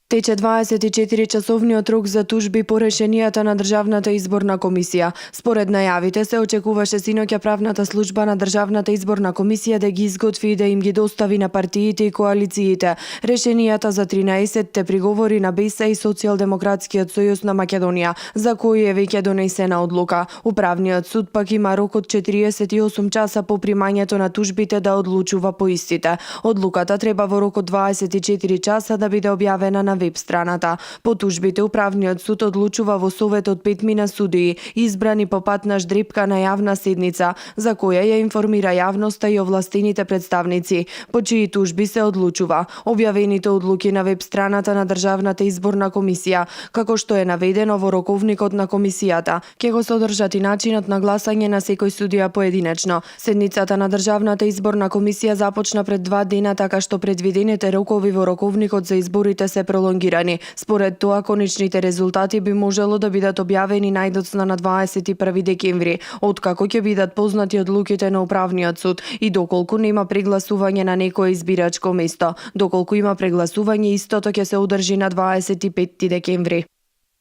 Тече 24-часовниот рок за тужби по решенијата на Државната изборна комисија. Според најавите се очекуваше синоќа правната служба на Државната изборна комисија да ги изготви и да им ги достави на партиите и коалициите решенијата за 13-те приговори на БЕСА и Социјалдемократскиот сојуз на Македонија, за кои е веќе донесена одлука. Управниот суд пак има рок од 48 часа по примањето на тужбите да одлучува по истите. Одлуката треба во рок од 24 часа да биде објавена на веб страната. По тужбите управниот суд одлучува во совет од 5 судии, избрани по пат на ждрепка на јавна седница, за која ја информира јавноста и овластените представници, по чии тужби се одлучува. Објавените одлуки на веб страната на Државната изборна комисија, како што е наведено во роковникот на комисијата, ќе го содржат и начинот на гласање на секој судија поединечно. Седницата на Државната изборна комисија започна пред 2 дена, така што предвидените рокови во роковникот за изборите се пролонгирани. Според тоа, конечните резултати би можело да бидат објавени најдоцна на 21 декември, откако ќе бидат познати одлуките на управниот суд и доколку нема прегласување на некое избирачко место. Доколку има прегласување, истото ќе се одржи на 25 декември.